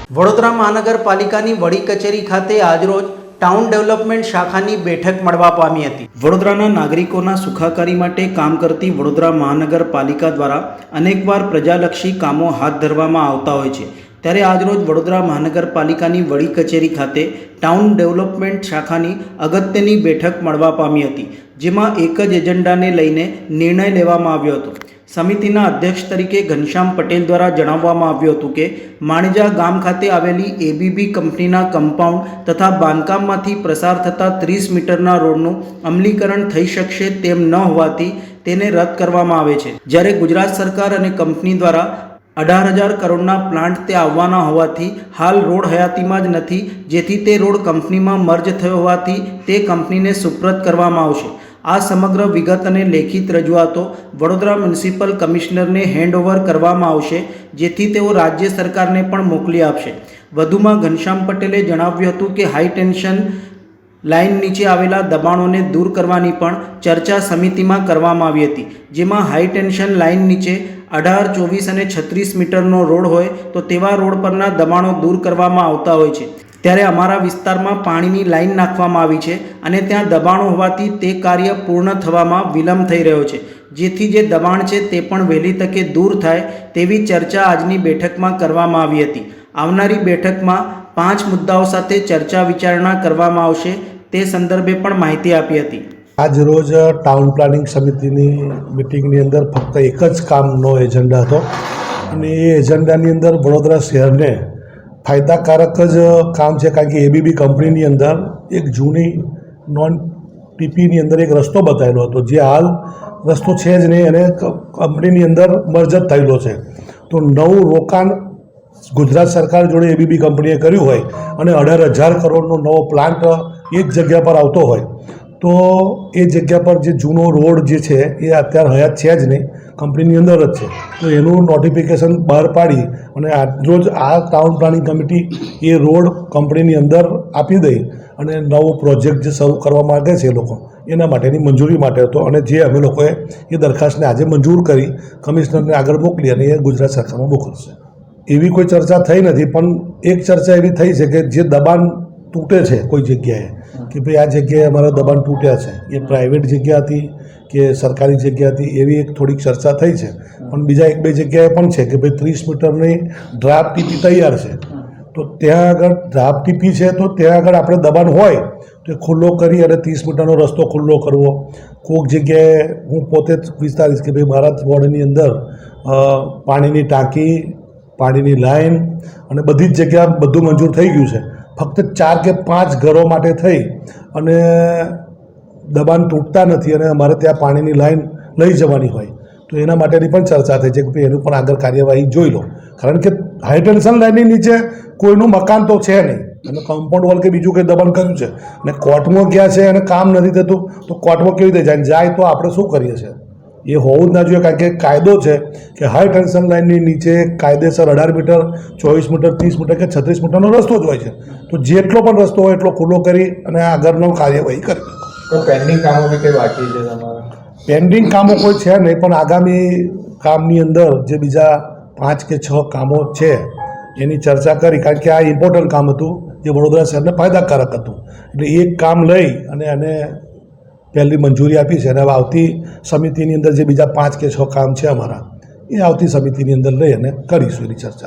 વડોદરા મહાનગરપાલિકાની વડી કચેરી ખાતે આજરોજ ટાઉન ડેવલપમેન્ટ શાખાની બેઠક મળવા પામી હતી। વડોદરાના નાગરિકોના સુખાકારી માટે કામ કરતી વડોદરા મહાનગરપાલિકા દ્વારા અનેકવાર પ્રજાલક્ષી કામો હાથ ધરવામાં આવતા હોય છે। ત્યારે આજરોજ વડોદરા મહાનગરપાલિકાની વડી કચેરી ખાતે ટાઉન ડેવલપમેન્ટ શાખાની અગત્યની બેઠક મળવા પામી હતી, જેમાં એક જ એજન્ડાને લઈને નિર્ણય લેવામાં આવ્યો હતો। સમિતિના અધ્યક્ષ તરીકે ઘનશ્યામ પટેલ દ્વારા જણાવવામાં આવ્યું હતું કે માણેજા ગામ ખાતે આવેલી એબીબી કંપનીના કમ્પાઉન્ડ તથા બાંધકામમાંથી પ્રસાર થતા 30 મીટરના રોડનું અમલીકરણ થઈ શકશે તેમ ન હોવાથી તેને રદ કરવામાં આવે છે। જ્યારે ગુજરાત સરકાર અને કંપની દ્વારા 18,000 કરોડના પ્લાન્ટ તે આવવાના હોવાથી હાલ રોડ હયાતીમાં જ નથી, જેથી તે રોડ કંપનીમાં મર્જ થયો હોવાથી તે કંપનીને સુપ્રત કરવામાં આવશે। આ સમગ્ર વિગત અને લેખિત રજૂઆતો વડોદરા મ્યુનિસિપલ કમિશનરને હેન્ડઓવર કરવામાં આવશે, જેથી તેઓ રાજ્ય સરકારને પણ મોકલી આપશે। વધુમાં ઘનશ્યામ પટેલે જણાવ્યું હતું કે હાઈ ટેન્શન લાઇન નીચે આવેલા દબાણોને દૂર કરવાની પણ ચર્ચા સમિતિમાં કરવામાં આવી હતી, જેમાં હાઈ ટેન્શન લાઇન નીચે 18, 24 અને 36 મીટરનો રોડ હોય તો તેવા રોડ પરના દબાણો દૂર કરવામાં આવતા હોય છે। ત્યારે અમારા વિસ્તારમાં પાણીની લાઇન નાખવામાં આવી છે અને ત્યાં દબાણો હોવાથી તે કાર્ય પૂર્ણ થવામાં વિલંબ થઈ રહ્યો છે, જેથી જે દબાણ છે તે પણ વહેલી તકે દૂર થાય તેવી ચર્ચા આજની બેઠકમાં કરવામાં આવી હતી। આવનારી બેઠકમાં 5 મુદ્દાઓ સાથે ચર્ચા વિચારણા કરવામાં આવશે, તે સંદર્ભે પણ માહિતી આપી હતી। આજ રોજ ટાઉન પ્લાનિંગ સમિતિની મિટિંગની અંદર ફક્ત એક જ કામનો એજન્ડા હતો અને એ એજન્ડાની અંદર વડોદરા શહેરને ફાયદાકારક જ કામ છે, કારણ કે એબીબી કંપનીની અંદર એક જૂની નોન ટીપીની અંદર એક રસ્તો બતાવેલો હતો, જે હાલ રસ્તો છે જ નહીં અને કંપનીની અંદર મર્જ થયેલો છે। તો નવું રોકાણ ગુજરાત સરકાર જોડે એબીબી કંપનીએ કર્યું હોય અને 18,000 કરોડનો નવો પ્લાન્ટ એક જગ્યા પર આવતો હોય તો એ જગ્યા પર જે જૂનો રોડ જે છે એ અત્યારે હયાત છે જ નહીં, કંપનીની અંદર જ છે। તો એનું નોટિફિકેશન બહાર પાડી અને આજરોજ આ ટાઉન પ્લાનિંગ કમિટી એ રોડ કંપનીની અંદર આપી દઈ અને નવો પ્રોજેક્ટ જે શરૂ કરવા માગે છે એ લોકો એના માટેની મંજૂરી માટે હતો અને જે અમે લોકોએ એ દરખાસ્તને આજે મંજૂર કરી કમિશનરને આગળ મોકલી અને એ ગુજરાત સરકારમાં મોકલશે। એવી કોઈ ચર્ચા થઈ નથી, પણ એક ચર્ચા એવી થઈ છે કે જે દબાણ તૂટે છે કોઈ જગ્યાએ કે ભાઈ આ જગ્યાએ અમારા દબાણ તૂટ્યા છે, એ પ્રાઇવેટ જગ્યા હતી કે સરકારી જગ્યા હતી, એવી એક થોડીક ચર્ચા થઈ છે। પણ બીજા 1-2 જગ્યાએ પણ છે કે ભાઈ 30 મીટરની ડ્રાફ્ટ ટીપી તૈયાર છે, તો ત્યાં આગળ ડ્રાફ્ટ ટીપી છે તો ત્યાં આગળ આપણે દબાણ હોય તો એ ખુલ્લો કરી અને 30 મીટરનો રસ્તો ખુલ્લો કરવો। કોઈક જગ્યાએ હું પોતે જ વિચારીશ કે ભાઈ મારા વોર્ડની અંદર પાણીની ટાંકી, પાણીની લાઈન અને બધી જ જગ્યા બધું મંજૂર થઈ ગયું છે, ફક્ત 4 કે 5 ઘરો માટે થઈ અને દબાણ તૂટતા નથી અને અમારે ત્યાં પાણીની લાઈન લઈ જવાની હોય તો એના માટેની પણ ચર્ચા થઈ છે કે ભાઈ એનું પણ આગળ કાર્યવાહી જોઈ લો, કારણ કે હાઈ ટેન્શન લાઇનની નીચે કોઈનું મકાન તો છે નહીં અને કમ્પાઉન્ડ વોલ કે બીજું કંઈ દબાણ કર્યું છે અને કોર્ટમાં ગયા છે અને કામ નથી થતું તો કોર્ટમાં કેવી રીતે જાય તો આપણે શું કરીએ છીએ? એ હોવું જ ના જોઈએ, કારણ કે કાયદો છે કે હાઈ ટેન્શન લાઇનની નીચે કાયદેસર 18 મીટર, 24 મીટર, 30 મીટર કે 36 મીટરનો રસ્તો જ હોય છે, તો જેટલો પણ રસ્તો હોય એટલો ખુલ્લો કરી અને આગળનો કાર્યવાહી કરી। તો પેન્ડિંગ કામો બી કંઈ બાકી છે તમારા? પેન્ડિંગ કામો કોઈ છે નહીં, પણ આગામી કામની અંદર જે બીજા 5 કે 6 કામો છે એની ચર્ચા કરી, કારણ કે આ ઇમ્પોર્ટન્ટ કામ હતું જે વડોદરા શહેરને ફાયદાકારક હતું, એટલે એક કામ લઈ અને એને પહેલી મંજૂરી આપી છે અને હવે આવતી સમિતિની અંદર જે બીજા 5 કે 6 કામ છે અમારા એ આવતી સમિતિની અંદર લઈ અને કરીશું એની ચર્ચા।